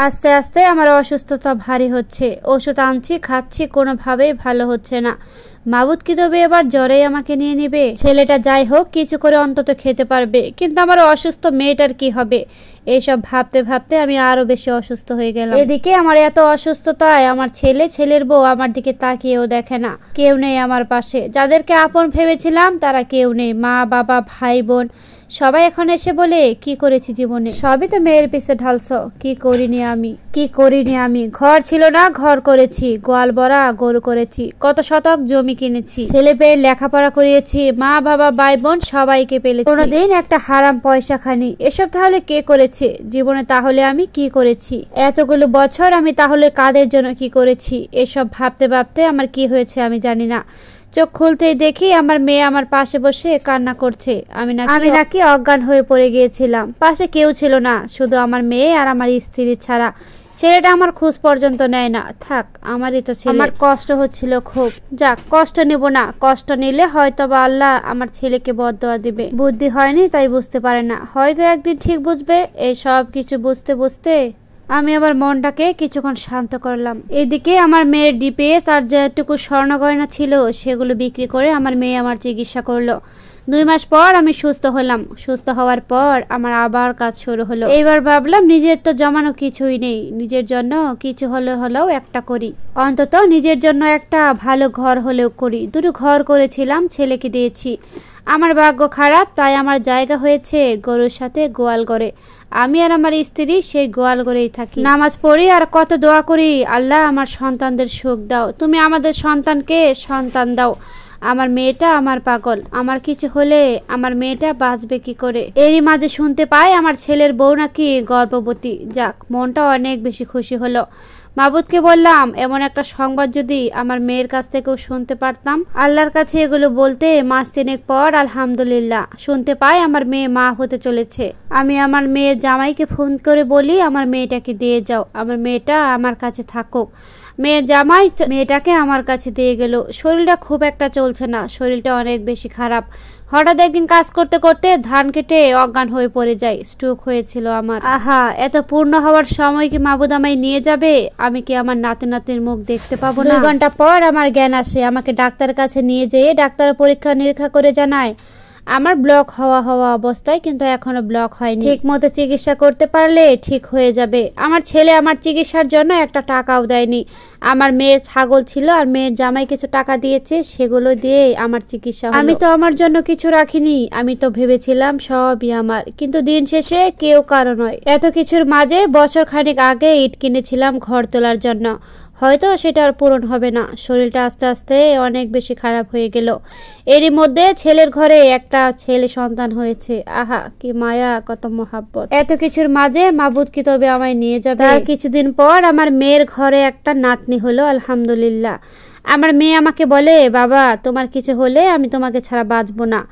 আস্তে আস্তে আমার অসুস্থতা ভারী হচ্ছে। ওষুধ আনছি, খাচ্ছি, কোনোভাবেই ভালো হচ্ছে না। মাবুদ কি তবে এবার জ্বরেই আমাকে নিয়ে নেবে? ছেলেটা যাই হোক কিছু করে অন্তত খেতে পারবে, কিন্তু আমার অসুস্থ মেয়েটার কি হবে? এইসব ভাবতে ভাবতে আমি আরো বেশি অসুস্থ হয়ে গেলাম। এদিকে আমার এত অসুস্থতায় আমার ছেলের বউ আমার দিকে তাকিয়েও দেখে না। কেউ নেই আমার পাশে। যাদেরকে আপন ভেবেছিলাম তারা কেউ নেই। মা, বাবা, ভাই, বোন সবাই এখন এসে বলে কি করেছি জীবনে? সবই তো মেয়ের পিছে ঢালছ। কি করিনি আমি? ঘর ছিল না, ঘর করেছি। গোয়াল ভরা গরু করেছি, কত শতক জমি কিনেছি, ছেলে পেয়ে লেখাপড়া করিয়েছি, মা, বাবা, ভাই, বোন সবাইকে পেলেছি। কোনোদিন একটা হারাম পয়সা খানি। এসব তাহলে কে করেছে জীবনে? তাহলে আমি কি করেছি এতগুলো বছর? আমি তাহলে কাদের জন্য কি করেছি? এসব ভাবতে ভাবতে আমার কি হয়েছে আমি জানি না। চোখ খুলতেই দেখি আমার মেয়ে আমার পাশে বসে কান্না করছে। আমি নাকি অজ্ঞান হয়ে পড়ে গিয়েছিলাম। পাশে কেউ ছিল না, শুধু আমার মেয়ে আর আমার স্ত্রী ছাড়া। ছেলেটা আমার খোঁজ পর্যন্ত নেয় না। থাক, আমারই তো ছেলে। আমার কষ্ট হচ্ছিল খুব। যাক, কষ্ট নেব না। কষ্ট নিলে হয়তো বা আল্লাহ আমার ছেলেকে বদদোয়া দিবে। বুদ্ধি হয়নি তাই বুঝতে পারে না, হয়তো একদিন ঠিক বুঝবে। এই সব কিছু বুঝতে বুঝতে আমি আমার মনটাকে কিছুক্ষণ শান্ত করলাম। এদিকে আমার মেয়ের ডিপিএস আর যেটুকু স্বর্ণ গয়না ছিল সেগুলো বিক্রি করে আমার মেয়ে আমার চিকিৎসা করলো। 2 মাস পর আমি সুস্থ হলাম। সুস্থ হওয়ার পর আমার আবার কাজ শুরু হলো। এইবার ভাবলাম নিজের তো জমানো কিছুই নেই, নিজের জন্য কিছু হলেও একটা করি। অন্তত নিজের জন্য একটা ভালো ঘর হলেও করি। 2টো ঘর করেছিলাম, ছেলেকে দিয়েছি। আমার ভাগ্য খারাপ, তাই আমার জায়গা হয়েছে গরুর সাথে গোয়াল ঘরে। আমি আর আমার স্ত্রী সেই গোয়াল ঘরেই থাকি। নামাজ পড়ি আর কত দোয়া করি, আল্লাহ আমার সন্তানদের সুখ দাও, তুমি আমাদের সন্তানকে সন্তান দাও। আমার মেয়েটা আমার পাগল। আমার কিছু হলে আমার মেয়েটা বাঁচবে কি করে? এরই মাঝে শুনতে পাই আমার ছেলের বউ নাকি গর্ভবতী। যাক, মনটা অনেক বেশি খুশি হলো। মাবুদকে বললাম এমন একটা সংবাদ যদি আমার মেয়ের কাছ থেকেও শুনতে পারতাম। আল্লাহর কাছে এগুলো বলতে মাস 3 পর আলহামদুলিল্লাহ শুনতে পাই আমার মেয়ে মা হতে চলেছে। আমি আমার মেয়ের জামাইকে ফোন করে বলি আমার মেয়েটাকে দিয়ে যাও, আমার মেয়েটা আমার কাছে থাকুক। মেয়ের জামাই মেয়েটাকে আমার কাছে দিয়ে গেল। শরীরটা খুব একটা চলছে না, শরীরটা অনেক বেশি খারাপ। হঠাৎ একদিন কাজ করতে করতে ধান কেটে অজ্ঞান হয়ে পড়ে যায়। স্ট্রোক হয়েছিল আমার। আহা, এত পূর্ণ হওয়ার সময় কি মাবুদ আমায় নিয়ে যাবে? আমি কি আমার নাতির মুখ দেখতে পাবো না? 2 ঘন্টা পর আমার জ্ঞান আসে। আমাকে ডাক্তারের কাছে নিয়ে যেয়ে ডাক্তার পরীক্ষা নিরীক্ষা করে জানায় আমার ব্লক হওয়া অবস্থায়, কিন্তু এখনো ব্লক হয়নি। ঠিক মতো চিকিৎসা করতে পারলে ঠিক হয়ে যাবে। আমার ছেলে আমার চিকিৎসার জন্য একটা টাকাও দেয়নি। আমার মেয়ের ছাগল ছিল আর মেয়ের জামাই কিছু টাকা দিয়েছে, সেগুলো দিয়ে আমার চিকিৎসা হলো। আমি তো আমার জন্য কিছু রাখিনি। আমি তো ভেবেছিলাম সবই আমার, কিন্তু দিন শেষে কেউ কারো নয়। এত কিছুর মাঝে বছর খানেক আগে ইট কিনেছিলাম ঘর তোলার জন্য, হয়তো সেটা আর পূরণ হবে না। শরীরটা আস্তে আস্তে অনেক বেশি খারাপ হয়ে গেল। এরই মধ্যে ছেলের ঘরে একটা ছেলে সন্তান হয়েছে। আহা, কি মায়া, কত মহাব্বত। এত কিছুর মাঝে মাবুদ কি তবে আমায় নিয়ে যাবে? তার কিছুদিন পর আমার মেয়ের ঘরে একটা নাতনি হলো, আলহামদুলিল্লাহ। আমার মেয়ে আমাকে বলে, বাবা তোমার কিছু হলে আমি তোমাকে ছাড়া বাঁচবো না।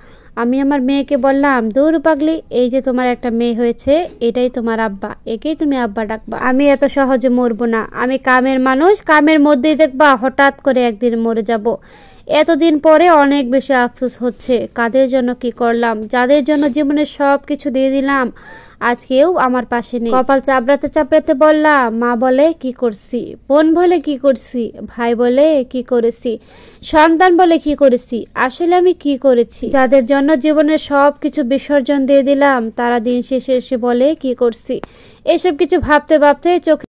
আমি আমার মেয়েকে বললাম, দূর পাগলি, এই যে তোমার একটা মেয়ে হয়েছে, এটাই তোমার আব্বা, একেই তুমি আব্বা ডাকবা। আমি এত সহজে মরবো না। আমি কামের মানুষ, কামের মধ্যেই দেখবা হঠাৎ করে একদিন মরে যাব। এতদিন পরে অনেক বেশি আফসোস হচ্ছে। কাদের জন্য কি করলাম? যাদের জন্য জীবনের সব কিছু দিয়ে দিলাম, আজকেও আমার পাশে নেই। কপাল চাপড়াতে চাপড়াতে বললাম, মা বলে কি করছি, বোন বলে কি করছি, ভাই বলে কি করেছি, সন্তান বলে কি করেছি, আসলে আমি কি করেছি? যাদের জন্য জীবনের সব কিছু বিসর্জন দিয়ে দিলাম, তারা দিন শেষে এসে বলে কি করছি। এসব কিছু ভাবতে ভাবতে চোখে